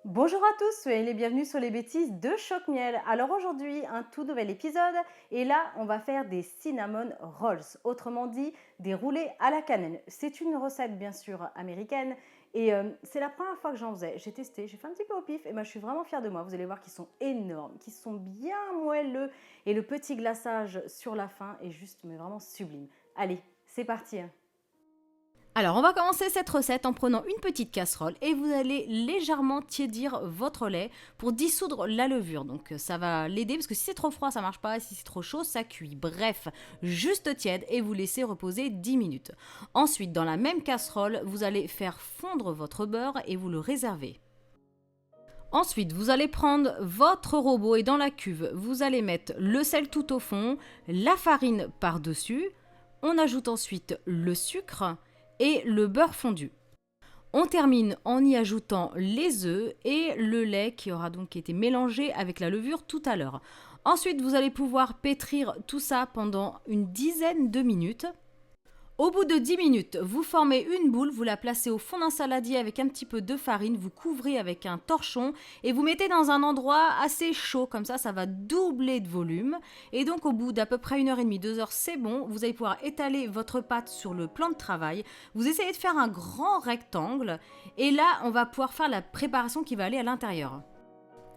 Bonjour à tous, soyez les bienvenus sur les bêtises de Choc Miel. Alors aujourd'hui, un tout nouvel épisode et là, on va faire des cinnamon rolls, autrement dit des roulés à la cannelle. C'est une recette bien sûr américaine et c'est la première fois que j'en faisais. J'ai testé, j'ai fait un petit peu au pif et je suis vraiment fière de moi. Vous allez voir qu'ils sont énormes, qu'ils sont bien moelleux et le petit glaçage sur la fin est juste mais vraiment sublime. Allez, c'est parti, hein. Alors, on va commencer cette recette en prenant une petite casserole et vous allez légèrement tiédir votre lait pour dissoudre la levure. Donc, ça va l'aider parce que si c'est trop froid, ça marche pas. Et si c'est trop chaud, ça cuit. Bref, juste tiède et vous laissez reposer 10 minutes. Ensuite, dans la même casserole, vous allez faire fondre votre beurre et vous le réservez. Ensuite, vous allez prendre votre robot et dans la cuve, vous allez mettre le sel tout au fond, la farine par-dessus. On ajoute ensuite le sucre et le beurre fondu. On termine en y ajoutant les œufs et le lait qui aura donc été mélangé avec la levure tout à l'heure. Ensuite, vous allez pouvoir pétrir tout ça pendant une dizaine de minutes. Au bout de 10 minutes, vous formez une boule, vous la placez au fond d'un saladier avec un petit peu de farine, vous couvrez avec un torchon et vous mettez dans un endroit assez chaud, comme ça va doubler de volume. Et donc au bout d'à peu près 1h30, 2 heures, c'est bon, vous allez pouvoir étaler votre pâte sur le plan de travail. Vous essayez de faire un grand rectangle et là on va pouvoir faire la préparation qui va aller à l'intérieur.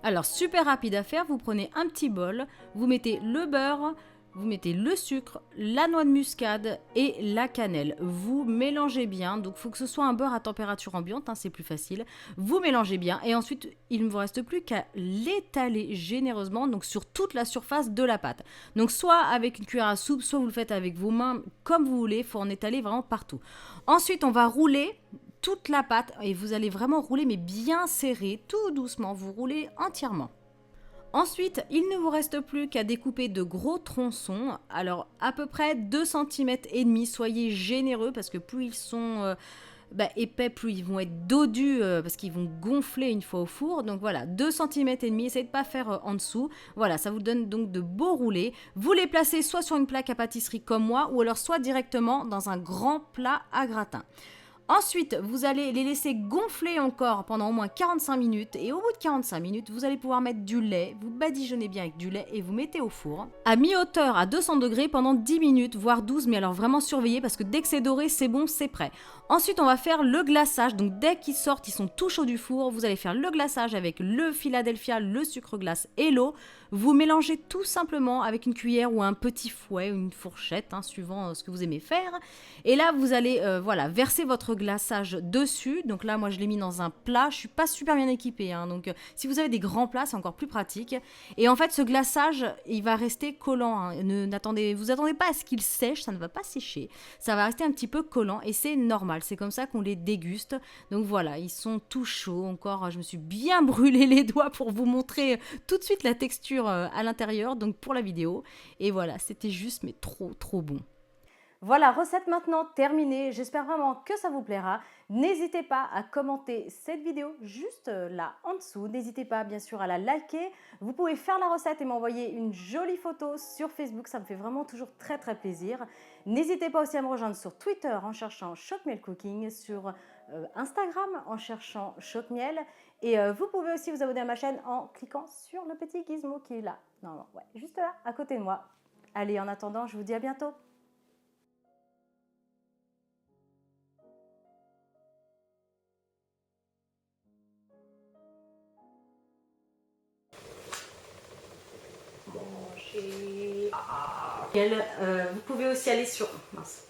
Alors super rapide à faire, vous prenez un petit bol, vous mettez le beurre, vous mettez le sucre, la noix de muscade et la cannelle. Vous mélangez bien, donc il faut que ce soit un beurre à température ambiante, c'est plus facile. Vous mélangez bien et ensuite il ne vous reste plus qu'à l'étaler généreusement donc sur toute la surface de la pâte. Donc soit avec une cuillère à soupe, soit vous le faites avec vos mains, comme vous voulez, il faut en étaler vraiment partout. Ensuite on va rouler toute la pâte et vous allez vraiment rouler mais bien serré, tout doucement, vous roulez entièrement. Ensuite, il ne vous reste plus qu'à découper de gros tronçons, alors à peu près 2,5 cm, soyez généreux parce que plus ils sont épais, plus ils vont être dodus parce qu'ils vont gonfler une fois au four. Donc voilà, 2,5 cm, essayez de ne pas faire en dessous. Voilà, ça vous donne donc de beaux roulés. Vous les placez soit sur une plaque à pâtisserie comme moi ou alors soit directement dans un grand plat à gratin. Ensuite, vous allez les laisser gonfler encore pendant au moins 45 minutes et au bout de 45 minutes, vous allez pouvoir mettre du lait, vous badigeonnez bien avec du lait et vous mettez au four à mi-hauteur à 200 degrés pendant 10 minutes, voire 12, mais alors vraiment surveillez parce que dès que c'est doré, c'est bon, c'est prêt. Ensuite, on va faire le glaçage, donc dès qu'ils sortent, ils sont tout chauds du four, vous allez faire le glaçage avec le Philadelphia, le sucre glace et l'eau. Vous mélangez tout simplement avec une cuillère ou un petit fouet ou une fourchette, suivant ce que vous aimez faire. Et là, vous allez verser votre glaçage dessus. Donc là, moi, je l'ai mis dans un plat. Je suis pas super bien équipée, donc si vous avez des grands plats, c'est encore plus pratique. Et en fait, ce glaçage, il va rester collant. Vous attendez pas à ce qu'il sèche, ça ne va pas sécher. Ça va rester un petit peu collant et c'est normal. C'est comme ça qu'on les déguste. Donc voilà, ils sont tout chauds. Encore, je me suis bien brûlé les doigts pour vous montrer tout de suite la texture à l'intérieur, donc pour la vidéo. Et voilà, c'était juste mais trop trop bon. Voilà, recette maintenant terminée. J'espère vraiment que ça vous plaira. N'hésitez pas à commenter cette vidéo juste là en dessous. N'hésitez pas bien sûr à la liker. Vous pouvez faire la recette et m'envoyer une jolie photo sur Facebook. Ça me fait vraiment toujours très très plaisir. N'hésitez pas aussi à me rejoindre sur Twitter en cherchant Choc Miel Cooking, sur Instagram en cherchant Choc Miel. Et vous pouvez aussi vous abonner à ma chaîne en cliquant sur le petit gizmo qui est là. Non, ouais, juste là, à côté de moi. Allez, en attendant, je vous dis à bientôt. Vous pouvez aussi aller sur... Mince.